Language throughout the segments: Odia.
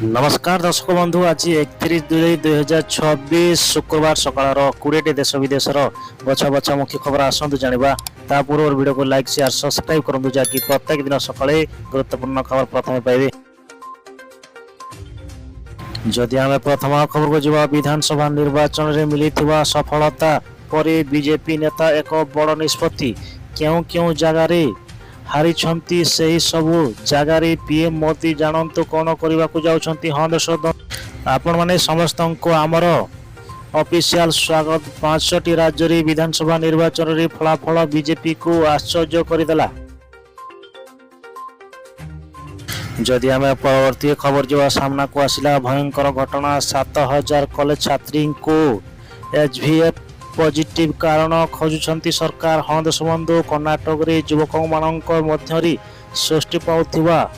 नमस्कार दर्शक बंधु आज 31/2/2026 शुक्रवार सकाळ 20 देश विदेशर बछा बछा मुख्य खबर आसतु जाना ता पूर्व वीडियो को लाइक शेयर सब्सक्राइब करूँ जहाँकि प्रत्येक दिन सकाळे गुरुत्वपूर्ण खबर प्रथम पाइबे। जदि आम प्रथम खबर को जीवा विधानसभा निर्वाचन में मिली सफलता पर बीजेपी नेता एक बड़ निष्पत्ति क्यों क्यों जगार हारी से सबू जगार पीएम मोदी जानतु कौन करने को जाऊँच। हाँ दर्शक आपण मैंने समस्त को आमर ऑफिशियल स्वागत। 5टी राज्य विधानसभा निर्वाचन में फलाफल बीजेपी को आश्चर्य करदेला। जदि आम परवर्ती खबर जो सामना को आसला भयंकर घटना 7000 कॉलेज छात्री को एचवीएफ पॉजिटिव कारण खोजुंट सरकार। हाँ देश बंधु कर्णाटक रे युवक मध्य सृष्टि पाउथिबा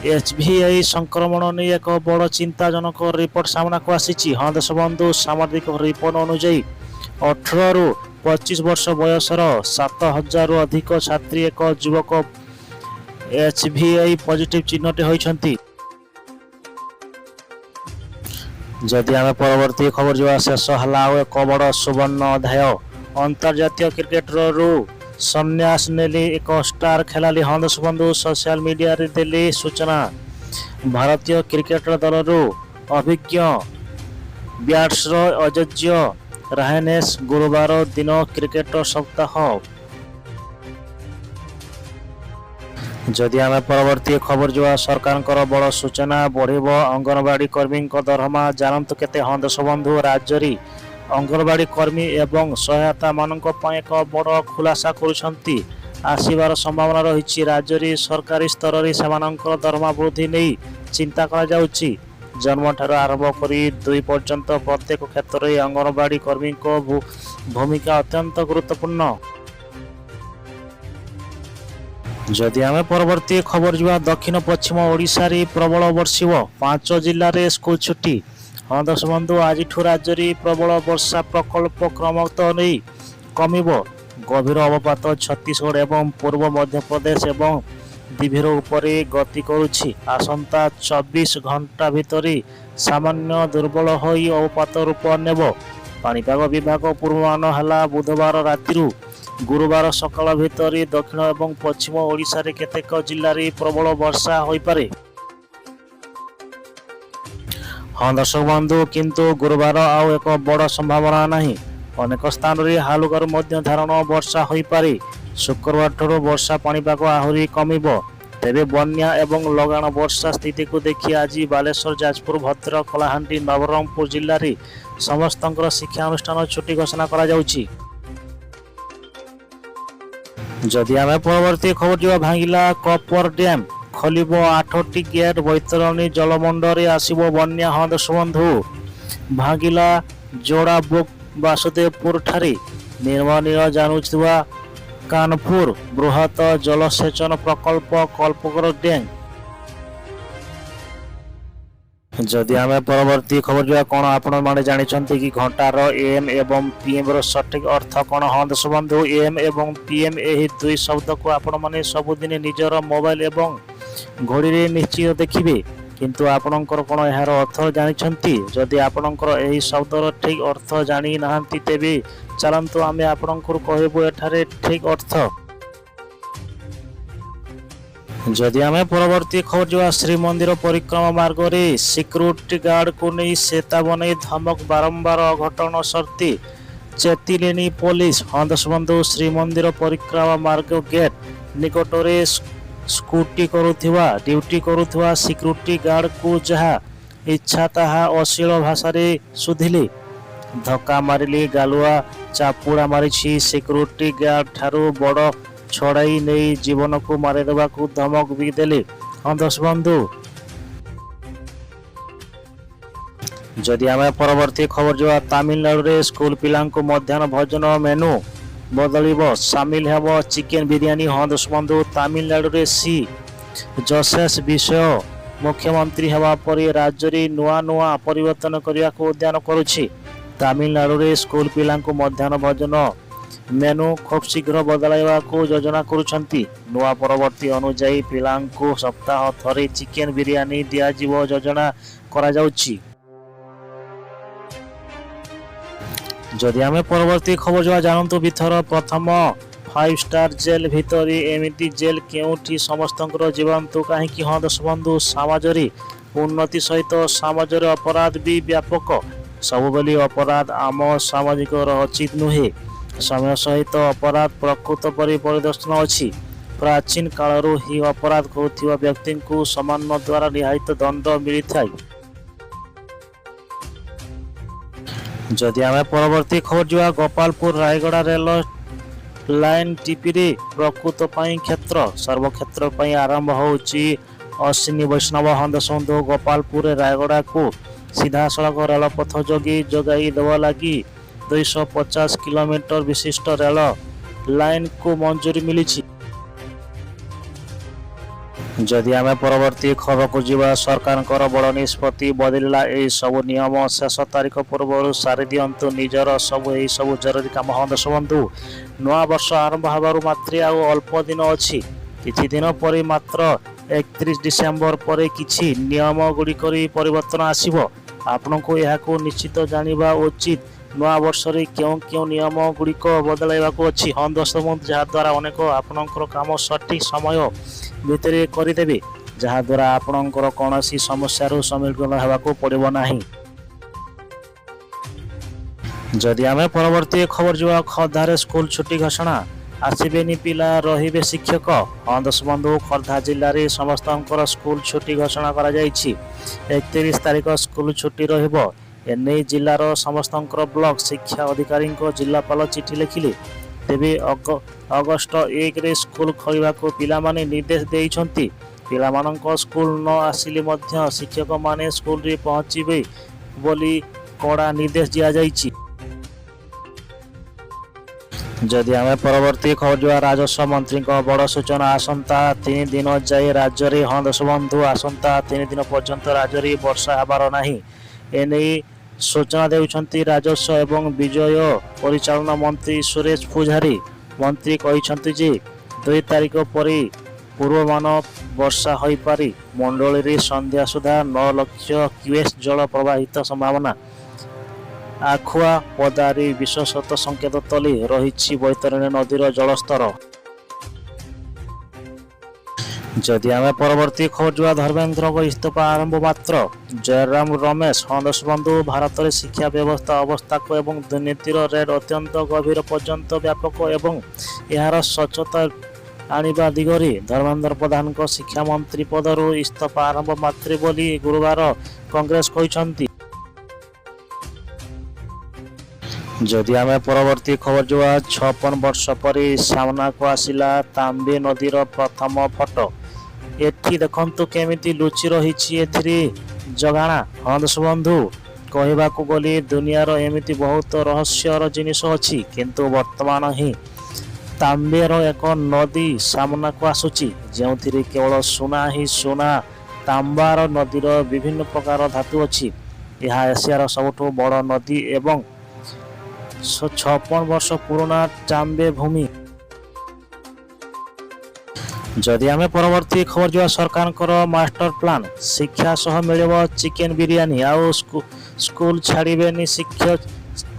एचवीआई संक्रमण नहीं एक बड़ चिंताजनक रिपोर्ट सामना को आसी। हाँ देश बंधु सामाजिक रिपोर्ट अनुଯାयी 18 रु 25 वर्ष बयसर 7000 रु अधिक छात्री एक युवक एचवीआई पॉजिटिव चिन्हट होती। जदि आम परवर्ती खबर जो शेष है एक बड़ सुवर्ण अध्याय अंतर्जातीय क्रिकेटर रु संन्यास नेली एक स्टार खेलाड़ी। हाँ दर्शक बंधु सोशल मीडिया रे देली सूचना। भारतीय क्रिकेटर दल रु अभिज्ञ बैट्समैन अजय रहाणे गुरुवार दिन क्रिकेटर सप्ताह। जदि आम परवर्ती खबर जो सरकार बड़ सूचना बढ़ अंगनवाड़ी कर्मी दरमा जानतु केते। हाँ दर्शक बंधु राज्य अंगनवाड़ी कर्मी एवं सहायता मान एक बड़ खुलासा करुछंती आसीबार संभावना रही। राज्य सरकारी स्तर में सेमानंकर दरमा वृद्धि नहीं चिंता करा जाउची। जन्म ठार आरंभ कर 2 पर्यंत प्रत्येक क्षेत्र में अंगनवाड़ी कर्मी भूमिका अत्यंत गुरुत्वपूर्ण। जदि आम परवर्ती खबर जुआ दक्षिण पश्चिम ओडिशा रे प्रबल वर्षिब 5 जिले में स्कूल छुट्टी। हाँ दर्शक बंधु आज राज्य में प्रबल वर्षा प्रकल्प क्रमतः नहीं कमिब। गभीर अवपात छत्तीसगढ़ एवं पूर्व मध्य प्रदेश एवं दिभीर उपरे गति करुछि। आसंता 24 घंटा भितर सामान्य दुर्बल होई अवपात रूप नेब। पाणीपाग विभाग पूर्वानुमान है बुधवार राति गुरुवार सकाळ भितर दक्षिण एवं पश्चिम ओडिशा रे केतेक जिल्ला रे प्रबल वर्षा होई पारे। हाँ दर्शक बंधु किंतु गुरुवार आउ एक बड़ संभावना नहीं। अनेक स्थान रे हालुकारू मध्य धारण वर्षा होई पारे। शुक्रवार ठुर वर्षा पाणीपाग आहुरी कमिब। तेबे बन्या एवं लगाण वर्षा स्थिति को देखि आज बालेश्वर जाजपुर भद्रक कलाहांडी नवरंगपुर जिल्ला रे समस्तंकर शिक्षा अनुष्ठान छुट्टी घोषणा करा जाउची। जदि आम परवर्ती खबर जो भांगिला कपर डैम खोल 8टी गेट बैतरणी जलमंडल आसब बन्या। हाँ दर्शक बंधु भांगिला जोड़ा बुक वासुदेवपुर ठारे निर्माण जानुवा कानपुर बृहत जलसेचन प्रकल्प कल्पकर डैम। जदि आम परवर्ती खबर जो कौन आपण मैंने जानी कि घंटार एम एवं पीएम रो सठिक अर्थ कौन। हाँ दर्शक बंधु एम एवं पीएम यही दुई शब्द को आपण मैंने सबुदिन निजर मोबाइल एवं घड़ी रे निश्चित देखिए किंतु आपणकर कौन यार अर्थ जानी। जदि आपणकर यही शब्दर ठीक अर्थ जानी ना तेबे चलतु आम आपणकर कहबू एठारे ठीक अर्थ। जदि आम परवर्ती खबर जो श्रीमंदिर परिक्रमा मार्ग में सिक्यूरिटी गार्ड को नहीं चेतावनी धमक बारंबार अघटन सर्ती चेतिलेनी पुलिस। हाँ दर्शक बंधु श्रीमंदिर परिक्रमा मार्ग गेट निकट में स्कूटी करुवा ड्यूटी करुवा सिक्यूरिटी गार्ड को जहाँ इच्छा ताहा अश्लील भाषा सुधिले धक्का मारिले गालुआ चापुड़ा मारी सिक्यूरिटी गार्ड ठारू बड़ छड़ाई नहीं जीवन को मारिदेवा को धमक भी देले। हाँ दर्शक बंधु जदि आम परवर्ती खबर जो तमिलनाडु रे स्कूल पिला मध्याह्न भोजन मेनू बदल सामिल हेब चिकेन बिरियानी। हाँ दर्शक बंधु तमिलनाडु रे सी जसेस विषय मुख्यमंत्री हेबा परी राज्य रे नुआ नुआ परिवर्तन करने को उद्यान करुछि। तमिलनाडु रे स्कूल पिला मध्याह्न भोजन ମେନୁ ଖୁବ୍ ଶୀଘ୍ର ବଦଳାଇବାକୁ ଯୋଜନା କରୁଛନ୍ତି। ନୂଆ ପରବର୍ତ୍ତୀ ଅନୁଯାୟୀ ପିଲାଙ୍କୁ ସପ୍ତାହ ଥରେ ଚିକେନ ବିରିୟାନୀ ଦିଆଯିବ ଯୋଜନା କରାଯାଉଛି। ଯଦି ଆମେ ପରବର୍ତ୍ତୀ ଖବର ଯିବା ଜାଣନ୍ତୁ ବିଥର ପ୍ରଥମ 5 ଷ୍ଟାର ଜେଲ୍ ଭିତରେ ଏମିତି ଜେଲ୍ କେଉଁଠି ସମସ୍ତଙ୍କର ଜୀବନ୍ତୁ କାହିଁକି? ହଁ ଦର୍ଶକ ବନ୍ଧୁ, ସମାଜରେ ଉନ୍ନତି ସହିତ ସମାଜରେ ଅପରାଧ ବି ବ୍ୟାପକ। ସବୁବେଳେ ଅପରାଧ ଆମ ସାମାଜିକର ଉଚିତ ନୁହେଁ। ସମୟ ସହିତ ଅପରାଧ ପ୍ରକୃତ ପରି ପରିଦର୍ଶନ ଅଛି। ପ୍ରାଚୀନ କାଳରୁ ହିଁ ଅପରାଧ କରୁଥିବା ବ୍ୟକ୍ତିଙ୍କୁ ସମ୍ମାନ ଦ୍ୱାରା ରିହାତି ଦଣ୍ଡ ମିଳିଥାଏ। ଯଦି ଆମେ ପରବର୍ତ୍ତୀ ଖବର ଯିବା ଗୋପାଳପୁର ରାୟଗଡ଼ା ରେଳ ଲାଇନ୍ ଟିପିରେ ପ୍ରକୃତ ପାଇଁ କ୍ଷେତ୍ର ସର୍ବକ୍ଷେତ୍ର ପାଇଁ ଆରମ୍ଭ ହେଉଛି ଅଶ୍ୱିନୀ ବୈଷ୍ଣବ ହନ୍ଦସନ୍ଧୁ ଗୋପାଳପୁରରେ ରାୟଗଡ଼ାକୁ ସିଧାସଳଖ ରେଳପଥ ଯୋଗାଇ ଦେବା ଲାଗି 250 କିଲୋମିଟର ବିଶିଷ୍ଟ ରେଳ ଲାଇନ୍କୁ ମଞ୍ଜୁରୀ ମିଳିଛି। ଯଦି ଆମେ ପରବର୍ତ୍ତୀ ଖବରକୁ ଯିବା ସରକାରଙ୍କର ବଡ଼ ନିଷ୍ପତ୍ତି ବଦଳିଲା ଏହି ସବୁ ନିୟମ ଶେଷ ତାରିଖ ପୂର୍ବରୁ ସାରି ଦିଅନ୍ତୁ ନିଜର ଏହିସବୁ ଜରୁରୀ କାମ। ହଁ ଦର୍ଶକ ବନ୍ଧୁ, ନୂଆ ବର୍ଷ ଆରମ୍ଭ ହେବାରୁ ମାତ୍ରେ ଆଉ ଅଳ୍ପ ଦିନ ଅଛି। କିଛି ଦିନ ପରେ ମାତ୍ର 31 ଡିସେମ୍ବର ପରେ କିଛି ନିୟମ ଗୁଡ଼ିକରେ ପରିବର୍ତ୍ତନ ଆସିବ। ଆପଣଙ୍କୁ ଏହାକୁ ନିଶ୍ଚିତ ଜାଣିବା ଉଚିତ। ନୂଆ ବର୍ଷରେ କେଉଁ କେଉଁ ନିୟମ ଗୁଡ଼ିକ ବଦଳାଇବାକୁ ଅଛି। ହଁ ଦର୍ଶକ ବନ୍ଧୁ, ଯାହାଦ୍ୱାରା ଅନେକ ଆପଣଙ୍କର କାମ ସଠିକ୍ ସମୟ ଭିତରେ କରିଦେବେ, ଯାହାଦ୍ୱାରା ଆପଣଙ୍କର କୌଣସି ସମସ୍ୟାରୁ ସମ୍ମୁଖୀନ ହେବାକୁ ପଡ଼ିବ ନାହିଁ। ଯଦି ଆମେ ପରବର୍ତ୍ତୀ ଖବର ଯିବା ଖୋର୍ଦ୍ଧାରେ ସ୍କୁଲ ଛୁଟି ଘୋଷଣା, ଆସିବେନି ପିଲା ରହିବେ ଶିକ୍ଷକ। ହଁ ଦର୍ଶକ ବନ୍ଧୁ, ଖୋର୍ଦ୍ଧା ଜିଲ୍ଲାରେ ସମସ୍ତଙ୍କର ସ୍କୁଲ ଛୁଟି ଘୋଷଣା କରାଯାଇଛି। 31 ତାରିଖ ସ୍କୁଲ ଛୁଟି ରହିବ। ଏନେଇ ଜିଲ୍ଲାର ସମସ୍ତଙ୍କର ବ୍ଲକ ଶିକ୍ଷା ଅଧିକାରୀଙ୍କ ଜିଲ୍ଲାପାଳ ଚିଠି ଲେଖିଲେ। ତେବେ ଅଗଷ୍ଟ 1ରେ ସ୍କୁଲ ଖୋଲିବାକୁ ପିଲାମାନେ ନିର୍ଦ୍ଦେଶ ଦେଇଛନ୍ତି। ପିଲାମାନଙ୍କ ସ୍କୁଲ ନ ଆସିଲେ ମଧ୍ୟ ଶିକ୍ଷକମାନେ ସ୍କୁଲରେ ପହଞ୍ଚିବେ ବୋଲି କଡ଼ା ନିର୍ଦ୍ଦେଶ ଦିଆଯାଇଛି। ଯଦି ଆମେ ପରବର୍ତ୍ତୀ ଖବର ଯିବା ରାଜସ୍ୱ ମନ୍ତ୍ରୀଙ୍କ ବଡ଼ ସୂଚନା, ଆସନ୍ତା 3 ଦିନ ଯାଏ ରାଜ୍ୟରେ ହଁ ଦର୍ଶକ ବନ୍ଧୁ, ଆସନ୍ତା 3 ଦିନ ପର୍ଯ୍ୟନ୍ତ ରାଜ୍ୟରେ ବର୍ଷା ହେବାର ନାହିଁ। ଏନେଇ ସୂଚନା ଦେଉଛନ୍ତି ରାଜସ୍ୱ ଏବଂ ବିଜୟ ପରିଚାଳନା ମନ୍ତ୍ରୀ ସୁରେଶ ପୂଝାରୀ। ମନ୍ତ୍ରୀ କହିଛନ୍ତି ଯେ 2 ତାରିଖ ପରେ ପୂର୍ବାନୁମାନ ବର୍ଷା ହୋଇପାରେ। ମଣ୍ଡଳୀରେ ସନ୍ଧ୍ୟା ସୁଦ୍ଧା 9 ଲକ୍ଷ କ୍ୟୁଏସ ଜଳ ପ୍ରବାହିତ ସମ୍ଭାବନା। ଆଖୁଆ ପଦାରେ ବିଶେଷତ ସଂକେତ ତଳେ ରହିଛି ବୈତରଣୀ ନଦୀର ଜଳସ୍ତର। ଯଦି ଆମେ ପରବର୍ତ୍ତୀ ଖବର ଯିବା ଧର୍ମେନ୍ଦ୍ରଙ୍କ ଇସ୍ତଫା ଆରମ୍ଭ ମାତ୍ର ଜୟରାମ ରମେଶ। ହଁ ଦର୍ଶକ ବନ୍ଧୁ, ଭାରତରେ ଶିକ୍ଷା ବ୍ୟବସ୍ଥା ଅବସ୍ଥାକୁ ଏବଂ ଦୁର୍ନୀତିର ରେଡ୍ ଅତ୍ୟନ୍ତ ଗଭୀର ପର୍ଯ୍ୟନ୍ତ ବ୍ୟାପକ ଏବଂ ଏହାର ସ୍ୱଚ୍ଛତା ଆଣିବା ଦିଗରେ ଧର୍ମେନ୍ଦ୍ର ପ୍ରଧାନଙ୍କ ଶିକ୍ଷାମନ୍ତ୍ରୀ ପଦରୁ ଇସ୍ତଫା ଆରମ୍ଭ ମାତ୍ରେ ବୋଲି ଗୁରୁବାର କଂଗ୍ରେସ କହିଛନ୍ତି। ଯଦି ଆମେ ପରବର୍ତ୍ତୀ ଖବର ଯିବା 56 ବର୍ଷ ପରେ ସାମ୍ନାକୁ ଆସିଲା ତାମ୍ବେ ନଦୀର ପ୍ରଥମ ଫଟୋ। ଏଠି ଦେଖନ୍ତୁ କେମିତି ଲୁଚି ରହିଛି ଏଥିରେ ଜଗାଣା। ହଁ ଦର୍ଶକ ବନ୍ଧୁ, କହିବାକୁ ଗଲେ ଦୁନିଆର ଏମିତି ବହୁତ ରହସ୍ୟର ଜିନିଷ ଅଛି, କିନ୍ତୁ ବର୍ତ୍ତମାନ ହିଁ ତାମ୍ବେର ଏକ ନଦୀ ସାମ୍ନାକୁ ଆସୁଛି, ଯେଉଁଥିରେ କେବଳ ସୁନା ହିଁ ସୁନା। ତାମ୍ବାର ନଦୀର ବିଭିନ୍ନ ପ୍ରକାର ଧାତୁ ଅଛି। ଏହା ଏସିଆର ସବୁଠୁ ବଡ଼ ନଦୀ ଏବଂ 56 ବର୍ଷ ପୁରୁଣା ତାମ୍ବେ ଭୂମି। ଯଦି ଆମେ ପରବର୍ତ୍ତୀ ଖବର ଯିବା ସରକାରଙ୍କର ମାଷ୍ଟର ପ୍ଲାନ୍, ଶିକ୍ଷା ସହ ମିଳିବ ଚିକେନ ବିରିୟାନୀ, ଆଉ ସ୍କୁଲ ଛାଡ଼ିବେନି ଶିକ୍ଷକ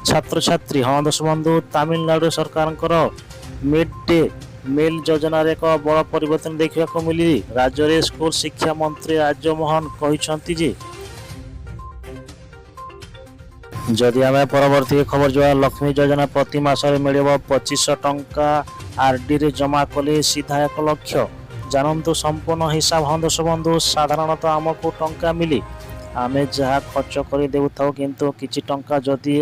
ଛାତ୍ରଛାତ୍ରୀ। ହଁ ଦର୍ଶକ ବନ୍ଧୁ, ତାମିଲନାଡୁ ସରକାରଙ୍କର ମିଡ୍ ଡେ ମିଲ୍ ଯୋଜନାରେ ଏକ ବଡ଼ ପରିବର୍ତ୍ତନ ଦେଖିବାକୁ ମିଳିଛି। ରାଜ୍ୟରେ ସ୍କୁଲ ଶିକ୍ଷା ମନ୍ତ୍ରୀ ରାଜମୋହନ କହିଛନ୍ତି ଯେ ଯଦି ଆମେ ପରବର୍ତ୍ତୀ ଖବର ଯିବା ଲକ୍ଷ୍ମୀ ଯୋଜନା, ପ୍ରତି ମାସରେ ମିଳିବ 2500 ଟଙ୍କା, ଆର୍ଡିରେ ଜମା କଲେ ସିଧା 1 ଲକ୍ଷ। ଜାଣନ୍ତୁ ସମ୍ପୂର୍ଣ୍ଣ ହିସାବ। ହଁ ଦର୍ଶକ ବନ୍ଧୁ, ସାଧାରଣତଃ ଆମକୁ ଟଙ୍କା ମିଳେ, ଆମେ ଯାହା ଖର୍ଚ୍ଚ କରି ଦେଉଥାଉ, କିନ୍ତୁ କିଛି ଟଙ୍କା ଯଦି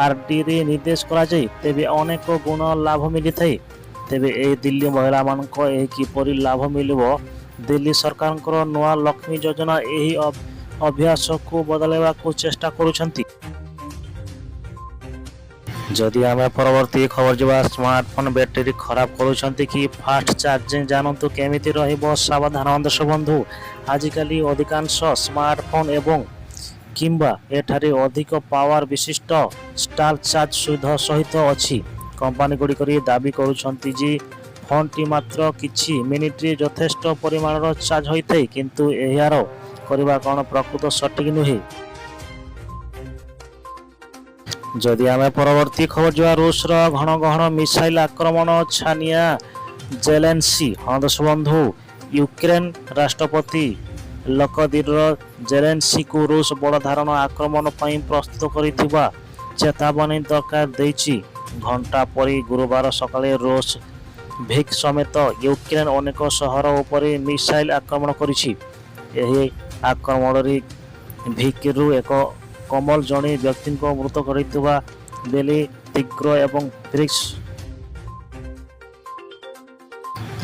ଆର୍ଡିରେ ନିବେଶ କରାଯାଏ ତେବେ ଅନେକ ଗୁଣ ଲାଭ ମିଳିଥାଏ। ତେବେ ଏହି ଦିଲ୍ଲୀ ମହିଳାମାନଙ୍କ ଏହି କିପରି ଲାଭ ମିଳିବ? ଦିଲ୍ଲୀ ସରକାରଙ୍କର ନୂଆ ଲକ୍ଷ୍ମୀ ଯୋଜନା ଏହି ଅଭ୍ୟାସକୁ ବଦଳାଇବାକୁ ଚେଷ୍ଟା କରୁଛନ୍ତି। ଯଦି ଆମେ ପରବର୍ତ୍ତୀ ଖବର ଯିବା ସ୍ମାର୍ଟଫୋନ ବ୍ୟାଟେରୀ ଖରାପ କରୁଛନ୍ତି କି ଫାଷ୍ଟ ଚାର୍ଜିଂ, ଜାଣନ୍ତୁ କେମିତି ରହିବ ସାବଧାନ। ଦର୍ଶକ ବନ୍ଧୁ, ଆଜିକାଲି ଅଧିକାଂଶ ସ୍ମାର୍ଟଫୋନ ଏବଂ କିମ୍ବା ଏଠାରେ ଅଧିକ ପାୱାର ବିଶିଷ୍ଟ ଷ୍ଟାର ଚାର୍ଜ ସହିତ ଅଛି। କମ୍ପାନୀଗୁଡ଼ିକରେ ଦାବି କରୁଛନ୍ତି ଯେ ଫୋନ୍ଟି ମାତ୍ର କିଛି ମିନିଟ୍ରେ ଯଥେଷ୍ଟ ପରିମାଣର ଚାର୍ଜ ହୋଇଥାଏ, କିନ୍ତୁ ଏହାର କରିବା କ'ଣ ପ୍ରକୃତ ସଠିକ୍ ନୁହେଁ। ଯଦି ଆମେ ପରବର୍ତ୍ତୀ ଖବର ଯିବା, ରୁଷର ଘନ ଘନ ମିସାଇଲ ଆକ୍ରମଣ ଛାନିଆ ଜେଲେନ୍ସି। ହଁ ଦର୍ଶକ ବନ୍ଧୁ, ୟୁକ୍ରେନ ରାଷ୍ଟ୍ରପତି ଲୋକଦିର ଜେଲେନ୍ସିକୁ ରୁଷ ବଡ଼ ଧରଣ ଆକ୍ରମଣ ପାଇଁ ପ୍ରସ୍ତୁତ କରିଥିବା ଚେତାବନୀ ଦରକାର ଦେଇଛି। ଘଣ୍ଟା ପରେ ଗୁରୁବାର ସକାଳେ ରୁଷ ଭିକ୍ ସମେତ ୟୁକ୍ରେନ ଅନେକ ସହର ଉପରେ ମିସାଇଲ ଆକ୍ରମଣ କରିଛି। ଏହି ଆକ୍ରମଣରେ ଭିକ୍ରୁ ଏକ କମଲ ଜଣେ ବ୍ୟକ୍ତିଙ୍କ ମୃତ କରିଥିବା ବେଳେ ତୀବ୍ର ଏବଂ ବ୍ରିକ୍ସ।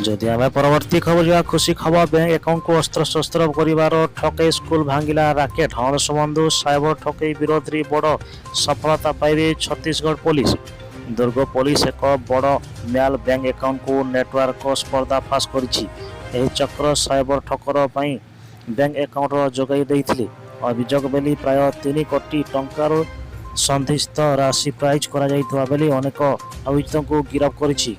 ଯଦି ଆମେ ପରବର୍ତ୍ତୀ ଖବର ଯିବା, ଖୁସି ଖବର, ବ୍ୟାଙ୍କ ଆକାଉଣ୍ଟକୁ ଅସ୍ତ୍ରଶସ୍ତ୍ର କରିବାର ଠକେଇ ସ୍କୁଲ ଭାଙ୍ଗିଲା ରାକେଟ। ହଁ ଦର୍ଶକ ବନ୍ଧୁ, ସାଇବର ଠକେଇ ବିରୋଧରେ ବଡ଼ ସଫଳତା ପାଇବେ ଛତିଶଗଡ଼ ପୋଲିସ। ଦୁର୍ଗ ପୋଲିସ ଏକ ବଡ଼ ମ୍ୟାଲ ବ୍ୟାଙ୍କ ଆକାଉଣ୍ଟକୁ ନେଟୱାର୍କ ପର୍ଦ୍ଦାଫାଶ କରିଛି। ଏହି ଚକ୍ର ସାଇବର ଠକର ପାଇଁ ବ୍ୟାଙ୍କ ଆକାଉଣ୍ଟ ଯୋଗାଇ ଦେଇଥିଲେ। ଅଭିଯୋଗ ବେଳେ ପ୍ରାୟ 3 କୋଟି ଟଙ୍କାର ସନ୍ଦିଗ୍ଧ ରାଶି ପ୍ରାଇଜ୍ କରାଯାଇଥିବା ବେଳେ ଅନେକ ଅଭିଯୁକ୍ତଙ୍କୁ ଗିରଫ କରିଛି।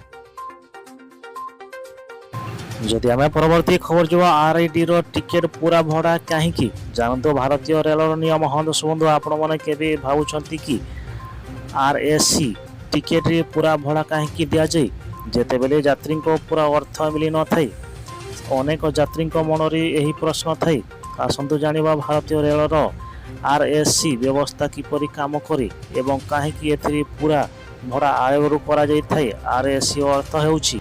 ଯଦି ଆମେ ପରବର୍ତ୍ତୀ ଖବର ଯିବା, RIDର ଟିକେଟ ପୁରା ଭଡ଼ା କାହିଁକି? ଜାଣନ୍ତୁ ଭାରତୀୟ ରେଳର ନିୟମ। ହଁ ଦର୍ଶକ ବନ୍ଧୁ, ଆପଣମାନେ କେବେ ଭାବୁଛନ୍ତି କି RAC ଟିକେଟରେ ପୁରା ଭଡ଼ା କାହିଁକି ଦିଆଯାଏ? ଯେତେବେଳେ ଯାତ୍ରୀଙ୍କ ପୁରା ଅର୍ଥ ମିଳିନଥାଏ। ଅନେକ ଯାତ୍ରୀଙ୍କ ମନରେ ଏହି ପ୍ରଶ୍ନ ଥାଏ। ଆସନ୍ତୁ ଜାଣିବା ଭାରତୀୟ ରେଳର RAC ବ୍ୟବସ୍ଥା କିପରି କାମ କରେ ଏବଂ କାହିଁକି ଏଥିରେ ପୁରା ଭଡ଼ା ଆୟୋଗ କରାଯାଇଥାଏ। RAC ଅର୍ଥ ହେଉଛି,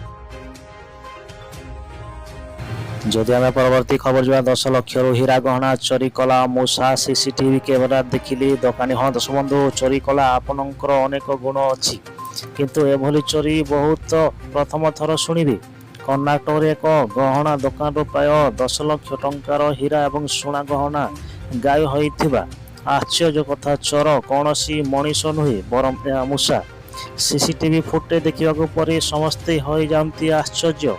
ଯଦି ଆମେ ପରବର୍ତ୍ତୀ ଖବର ଯିବା, 10 ଲକ୍ଷରୁ ହୀରା ଗହଣା ଚୋରି କଲା ମୂଷା ସିସିଟିଭି କ୍ୟାମେରା ଦେଖିଲେ ଦୋକାନୀ। ହଁ ଦର୍ଶକ ବନ୍ଧୁ, ଚୋରି କଲା ଆପଣଙ୍କର ଅନେକ ଗୁଣ ଅଛି, କିନ୍ତୁ ଏଭଳି ଚୋରି ବହୁତ ପ୍ରଥମ ଥର ଶୁଣିବେ। କର୍ଣ୍ଣାଟକରେ ଏକ ଗହଣା ଦୋକାନରୁ ପ୍ରାୟ 10 ଲକ୍ଷ ଟଙ୍କାର ହୀରା ଏବଂ ସୁନା ଗହଣା ଗାୟବ ହୋଇଥିବା। ଆଶ୍ଚର୍ଯ୍ୟ କଥା, ଚୋର କୌଣସି ମଣିଷ ନୁହେଁ, ବରଂ ଏହା ମୂଷା। ସିସିଟିଭି ଫୁଟେଜ ଦେଖିବାକୁ ପରେ ସମସ୍ତେ ହୋଇଯାଆନ୍ତି ଆଶ୍ଚର୍ଯ୍ୟ।